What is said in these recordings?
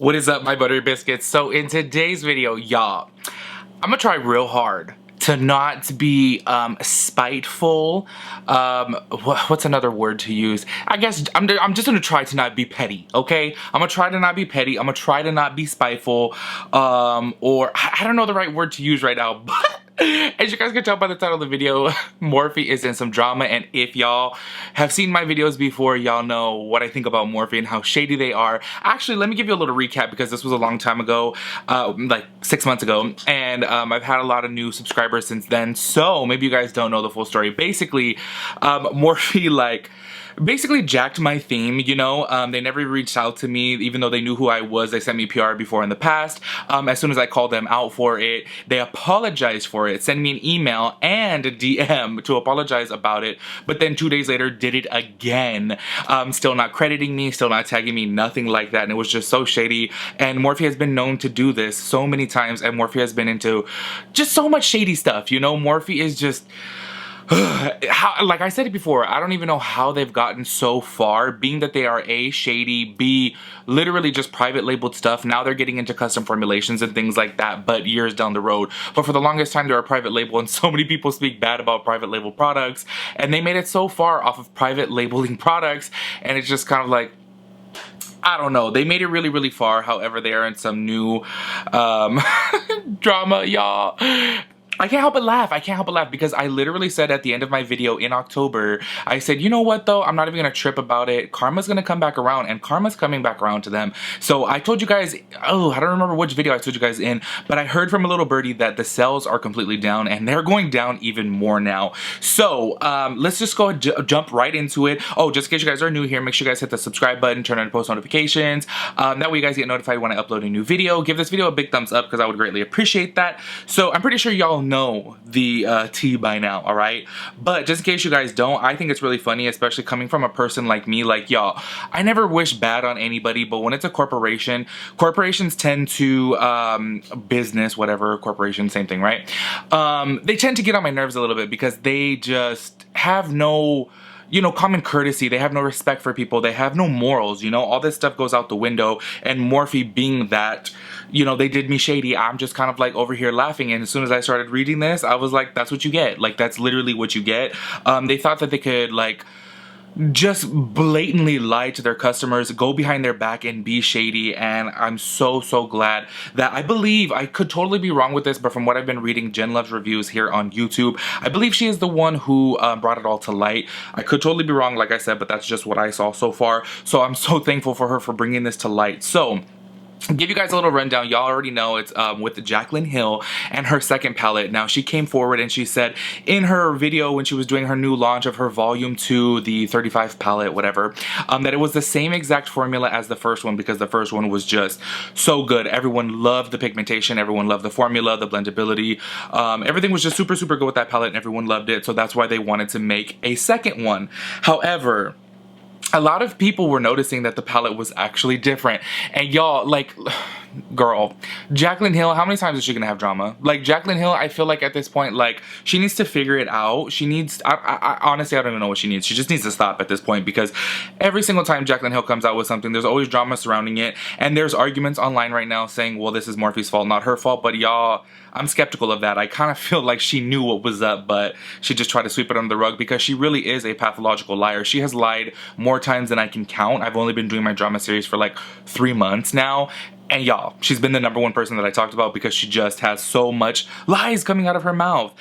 What is up, my buttery biscuits? So in today's video, y'all, I'm gonna try real hard to not be spiteful. What's another word to use? I guess I'm just gonna try to not be petty, okay? I'm gonna try to not be petty. I'm gonna try to not be spiteful, or I don't know the right word to use right now, but as you guys can tell by the title of the video, Morphe is in some drama, and if y'all have seen my videos before, y'all know what I think about Morphe and how shady they are. Actually, let me give you a little recap because this was a long time ago, like 6 months ago, and I've had a lot of new subscribers since then, so maybe you guys don't know the full story. Basically, Morphe, basically jacked my theme, you know. They never reached out to me, even though they knew who I was. They sent me PR before in the past. As soon as I called them out for it, they apologized for it, sent me an email and a DM to apologize about it, but then 2 days later did it again. Still not crediting me, still not tagging me, nothing like that, and it was just so shady. And Morphe has been known to do this so many times, and Morphe has been into just so much shady stuff, you know. Morphe is just like I said it before, I don't even know how they've gotten so far, being that they are A, shady, B, literally just private labeled stuff. Now they're getting into custom formulations and things like that, but years down the road. But for the longest time, they're a private label, and so many people speak bad about private label products, and they made it so far off of private labeling products, and it's just kind of like, I don't know. They made it really, really far. However, they are in some new drama, y'all. I can't help but laugh. I can't help but laugh because I literally said at the end of my video in October, I said, you know what though? I'm not even gonna trip about it. Karma's gonna come back around, and karma's coming back around to them. So I told you guys, oh, I don't remember which video I told you guys in, but I heard from a little birdie that the sales are completely down, and they're going down even more now. So let's just go jump right into it. Oh, just in case you guys are new here, make sure you guys hit the subscribe button, turn on post notifications. That way you guys get notified when I upload a new video. Give this video a big thumbs up because I would greatly appreciate that. So I'm pretty sure y'all know the tea by now, all right? But just in case you guys don't, I think it's really funny, especially coming from a person like me. Like, y'all, I never wish bad on anybody, but when it's a corporation, corporations tend to business, whatever, corporation, same thing, right? They tend to get on my nerves a little bit because they just have no, you know, common courtesy. They have no respect for people. They have no morals, you know. All this stuff goes out the window, and Morphe being that, you know, they did me shady, I'm just kind of like over here laughing. And as soon as I started reading this, I was like, that's what you get. Like, that's literally what you get. They thought that they could, like, just blatantly lie to their customers, go behind their back and be shady, and I'm so glad that I believe, I could totally be wrong with this, but from what I've been reading, Jen Love's reviews here on YouTube, I believe she is the one who brought it all to light. I could totally be wrong, like I said, but that's just what I saw so far, so I'm so thankful for her for bringing this to light. So give you guys a little rundown. Y'all already know it's with Jaclyn Hill and her second palette. Now, she came forward and she said in her video when she was doing her new launch of her volume 2, the 35 palette, whatever, that it was the same exact formula as the first one because the first one was just so good. Everyone loved the pigmentation, everyone loved the formula, the blendability, everything was just super good with that palette, and everyone loved it, so that's why they wanted to make a second one. However, a lot of people were noticing that the palette was actually different, and y'all, like, girl, Jaclyn Hill, how many times is she gonna have drama? Like, Jaclyn Hill, I feel like at this point, like, she needs to figure it out. She needs, I honestly, I don't even know what she needs. She just needs to stop at this point, because every single time Jaclyn Hill comes out with something, there's always drama surrounding it, and there's arguments online right now saying, well, this is Morphe's fault, not her fault. But y'all, I'm skeptical of that. I kind of feel like she knew what was up, but she just tried to sweep it under the rug because she really is a pathological liar. She has lied more times than I can count. I've only been doing my drama series for like 3 months now, and y'all, she's been the #1 person that I talked about because she just has so much lies coming out of her mouth.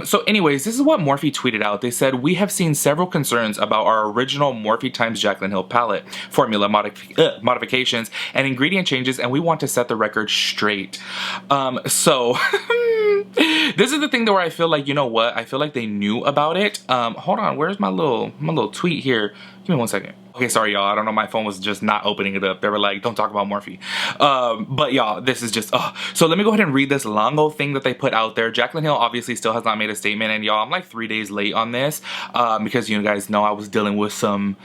So anyways, this is what Morphe tweeted out. They said, we have seen several concerns about our original Morphe times Jaclyn Hill palette, formula modifications, and ingredient changes, and we want to set the record straight. So this is the thing where I feel like, you know what? I feel like they knew about it. Hold on, where's my little tweet here? Give me 1 second. Okay, sorry y'all, I don't know, my phone was just not opening it up. They were like, don't talk about Morphe. But y'all, this is just, so let me go ahead and read this long old thing that they put out there. Jaclyn Hill obviously still has not made a statement, and y'all, I'm like 3 days late on this, because you guys know I was dealing with some,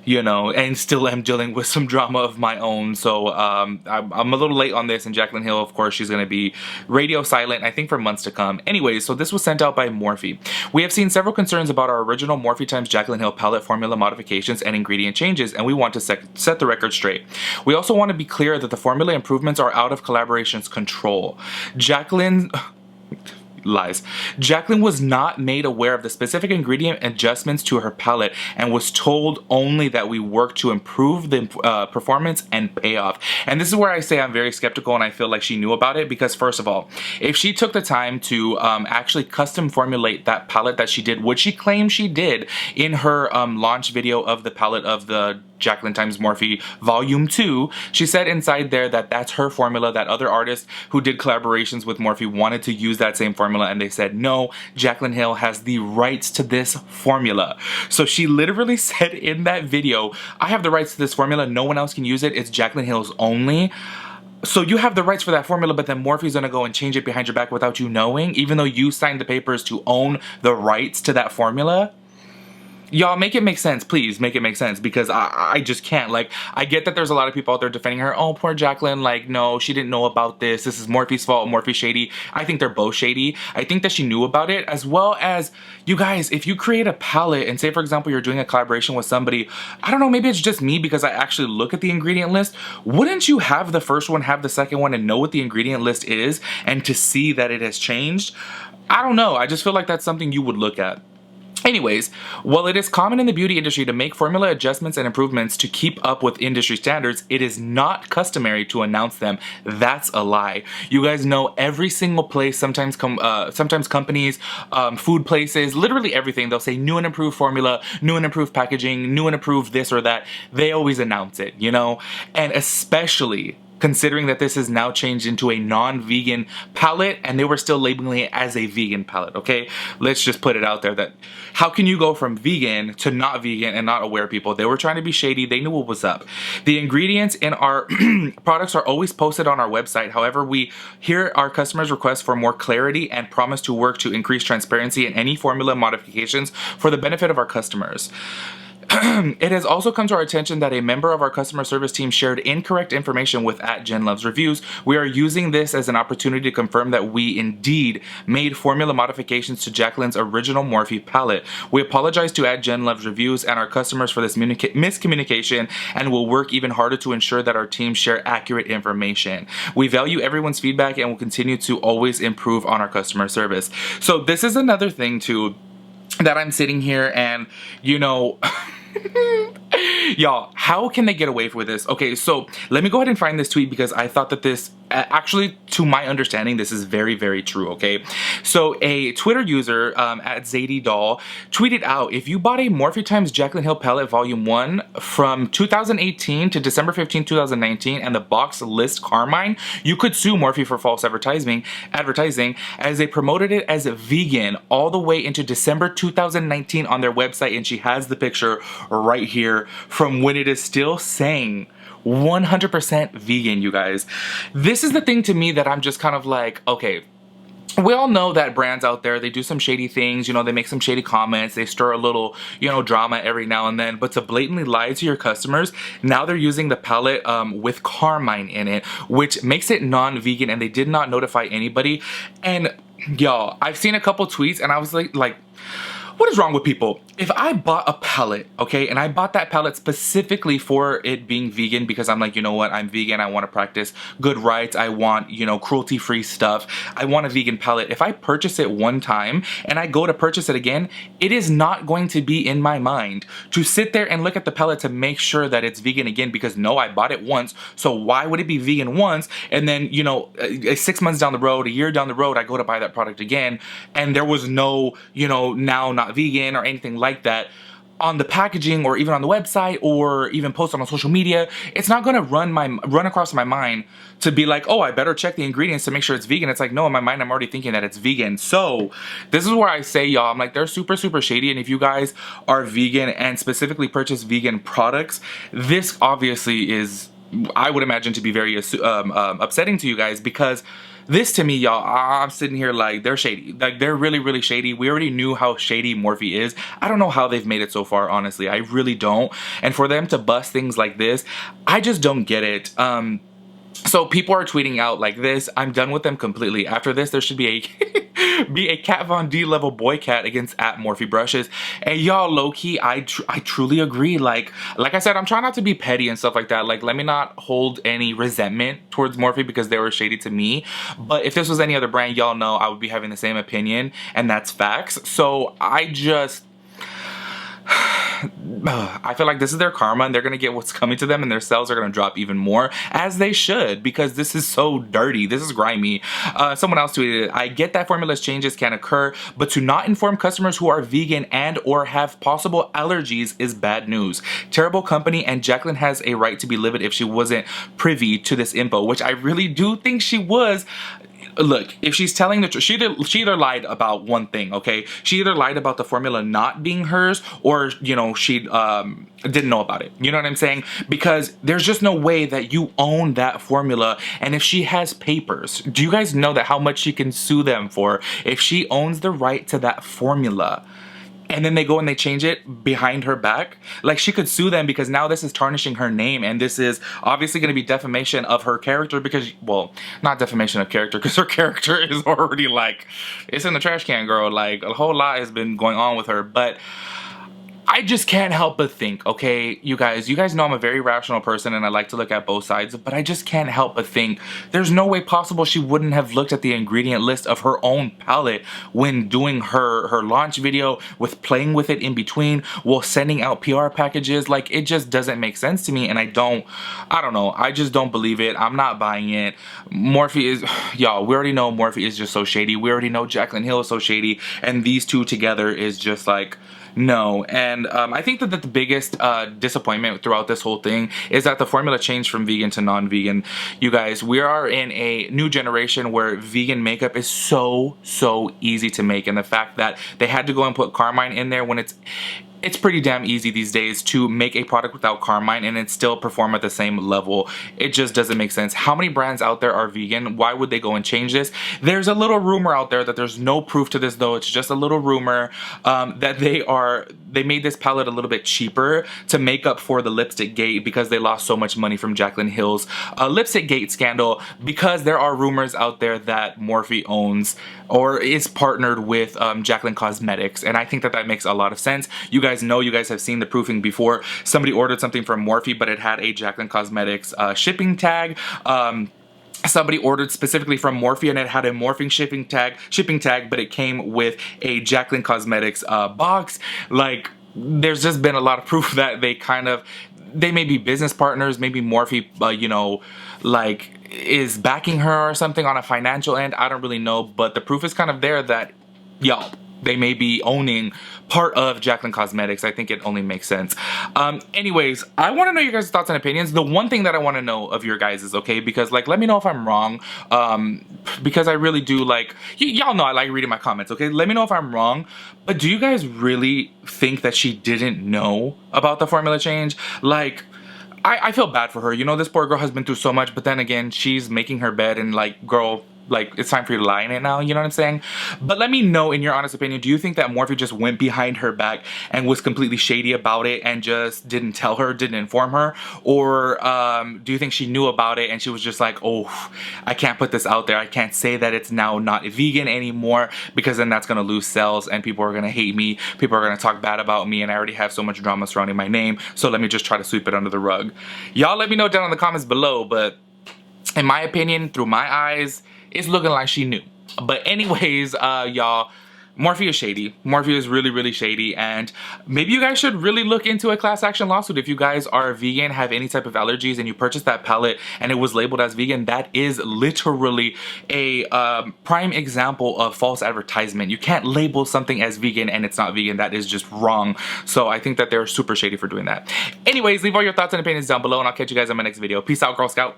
you know, and still am dealing with some drama of my own. So I'm a little late on this, and Jaclyn Hill, of course, she's gonna be radio silent, I think, for months to come. Anyways, so this was sent out by Morphe. We have seen several concerns about our original Morphe times Jaclyn Hill palette formula modification modifications and ingredient changes, and we want to set the record straight. We also want to be clear that the formula improvements are out of collaboration's control. Lies. Jacqueline was not made aware of the specific ingredient adjustments to her palette and was told only that we worked to improve the performance and payoff. And this is where I say I'm very skeptical and I feel like she knew about it, because first of all, if she took the time to actually custom formulate that palette that she did, which she claimed she did in her launch video of the palette of the Jacqueline x Morphe Volume 2, she said inside there that that's her formula, that other artists who did collaborations with Morphe wanted to use that same formula, and they said, no, Jacqueline Hill has the rights to this formula. So she literally said in that video, I have the rights to this formula, no one else can use it, it's Jacqueline Hill's only. So you have the rights for that formula, but then Morphe's gonna go and change it behind your back without you knowing, even though you signed the papers to own the rights to that formula? Y'all, make it make sense, please make it make sense, because I just can't. Like, I get that there's a lot of people out there defending her. Oh, poor Jacqueline, like, no, she didn't know about this. This is Morphe's fault, Morphe's shady. I think they're both shady. I think that she knew about it, as well as, you guys, if you create a palette and say, for example, you're doing a collaboration with somebody, I don't know, maybe it's just me because I actually look at the ingredient list. Wouldn't you have the first one, have the second one, and know what the ingredient list is, and to see that it has changed? I don't know. I just feel like that's something you would look at. Anyways, while it is common in the beauty industry to make formula adjustments and improvements to keep up with industry standards, it is not customary to announce them. That's a lie. You guys know every single place, sometimes companies, food places, literally everything, they'll say new and improved formula, new and improved packaging, new and improved this or that. They always announce it, you know? And especially considering that this has now changed into a non-vegan palette, and they were still labeling it as a vegan palette, okay? Let's just put it out there that how can you go from vegan to not vegan and not aware, people? They were trying to be shady. They knew what was up. The ingredients in our products are always posted on our website. However, we hear our customers' request for more clarity and promise to work to increase transparency in any formula modifications for the benefit of our customers. It has also come to our attention that a member of our customer service team shared incorrect information with @JenLovesReviews. We are using this as an opportunity to confirm that we indeed made formula modifications to Jacqueline's original Morphe palette. We apologize to @JenLovesReviews and our customers for this miscommunication, and will work even harder to ensure that our team share accurate information. We value everyone's feedback and will continue to always improve on our customer service. So this is another thing too, that I'm sitting here and, you know, y'all, how can they get away with this? Okay, so let me go ahead and find this tweet because I thought that this, actually, to my understanding, this is very, very true, okay? So a Twitter user @ZadyDoll tweeted out, if you bought a Morphe x Jacqueline Hill palette volume 1 from 2018 to December 15, 2019 and the box lists Carmine, you could sue Morphe for false advertising as they promoted it as vegan all the way into December 2019 on their website, and she has the picture right here from when it is still saying 100% vegan, you guys. This is the thing to me that I'm just kind of like, okay, we all know that brands out there, they do some shady things, you know, they make some shady comments, they stir a little, you know, drama every now and then, but to blatantly lie to your customers, now they're using the palette with Carmine in it, which makes it non-vegan, and they did not notify anybody. And y'all, I've seen a couple tweets and I was like, what is wrong with people? If I bought a palette, okay, and I bought that palette specifically for it being vegan because I'm like, you know what, I'm vegan, I want to practice good rights, I want, you know, cruelty-free stuff, I want a vegan palette. If I purchase it one time and I go to purchase it again, it is not going to be in my mind to sit there and look at the palette to make sure that it's vegan again, because no, I bought it once, so why would it be vegan once, and then, you know, 6 months down the road, a year down the road, I go to buy that product again, and there was no, you know, now not vegan or anything like that on the packaging or even on the website or even posted on social media. It's not going to run across my mind to be like, oh, I better check the ingredients to make sure it's vegan. It's like, no, in my mind, I'm already thinking that it's vegan. So this is where I say, y'all, I'm like, they're super, super shady. And if you guys are vegan and specifically purchase vegan products, this obviously is, I would imagine, to be very upsetting to you guys, because this, to me, y'all, I'm sitting here like, they're shady. Like, they're really, really shady. We already knew how shady Morphe is. I don't know how they've made it so far, honestly. I really don't. And for them to bust things like this, I just don't get it. So people are tweeting out like this. I'm done with them completely. After this, there should be a be a Kat Von D level boy cat against at Morphe brushes. And y'all, low-key, I truly agree. Like I said, I'm trying not to be petty and stuff like that. Like, let me not hold any resentment towards Morphe because they were shady to me. But if this was any other brand, y'all know I would be having the same opinion, and that's facts. So I just... I feel like this is their karma, and they're gonna get what's coming to them, and their sales are gonna drop even more, as they should, because this is so dirty. This is grimy. Someone else tweeted, I get that formula changes can occur, but to not inform customers who are vegan and or have possible allergies is bad news. Terrible company, and Jaclyn has a right to be livid if she wasn't privy to this info, which I really do think she was. Look, if she's telling the truth, she either lied about one thing, okay? She either lied about the formula not being hers, or, you know, she didn't know about it. You know what I'm saying? Because there's just no way that you own that formula. And if she has papers, do you guys know that how much she can sue them for if she owns the right to that formula? And then they go and they change it behind her back. Like, she could sue them because now this is tarnishing her name, and this is obviously going to be defamation of her character because, well, not defamation of character because her character is already like, it's in the trash can, girl. Like, a whole lot has been going on with her, but I just can't help but think, okay, you guys know I'm a very rational person and I like to look at both sides, but I just can't help but think there's no way possible she wouldn't have looked at the ingredient list of her own palette when doing her launch video, with playing with it in between, while sending out PR packages. Like, it just doesn't make sense to me, and I don't know, I just don't believe it. I'm not buying it. Morphe is, y'all, we already know Morphe is just so shady. We already know Jaclyn Hill is so shady, and these two together is just like, no. And I think that the biggest disappointment throughout this whole thing is that the formula changed from vegan to non-vegan. You guys, we are in a new generation where vegan makeup is so easy to make, and the fact that they had to go and put carmine in there when it's pretty damn easy these days to make a product without carmine and it still perform at the same level. It just doesn't make sense. How many brands out there are vegan? Why would they go and change this? There's a little rumor out there that there's no proof to this, though. It's just a little rumor that they made this palette a little bit cheaper to make up for the lipstick gate because they lost so much money from Jaclyn Hill's lipstick gate scandal, because there are rumors out there that Morphe owns or is partnered with Jaclyn Cosmetics, and I think that makes a lot of sense. You guys know, you guys have seen the proofing before. Somebody ordered something from Morphe, but it had a Jaclyn Cosmetics shipping tag. Somebody ordered specifically from Morphe and it had a Morphe shipping tag, but it came with a Jaclyn Cosmetics box. Like, there's just been a lot of proof that they may be business partners. Maybe Morphe, you know, like, is backing her or something on a financial end. I don't really know, but the proof is kind of there that, y'all, they may be owning part of Jaclyn Cosmetics. I think it only makes sense. Anyways, I want to know your guys' thoughts and opinions. The one thing that I want to know of your guys is, okay, because, like, let me know if I'm wrong, because I really do, like, y'all know I like reading my comments, okay? Let me know if I'm wrong, but do you guys really think that she didn't know about the formula change? Like, I feel bad for her. You know, this poor girl has been through so much, but then again, she's making her bed and, like, girl, like, it's time for you to lie in it now, you know what I'm saying? But let me know, in your honest opinion, do you think that Morphe just went behind her back and was completely shady about it and just didn't tell her, didn't inform her? Or do you think she knew about it and she was just like, oh, I can't put this out there, I can't say that it's now not vegan anymore, because then that's gonna lose sales and people are gonna hate me, people are gonna talk bad about me, and I already have so much drama surrounding my name, so let me just try to sweep it under the rug. Y'all let me know down in the comments below, but in my opinion, through my eyes, it's looking like she knew. But anyways, y'all, Morphe is shady. Morphe is really shady, and maybe you guys should really look into a class action lawsuit. If you guys are vegan, have any type of allergies, and you purchased that palette and it was labeled as vegan, that is literally a prime example of false advertisement. You can't label something as vegan and it's not vegan. That is just wrong. So I think that they're super shady for doing that. Anyways, leave all your thoughts and opinions down below, and I'll catch you guys in my next video. Peace out, Girl Scout.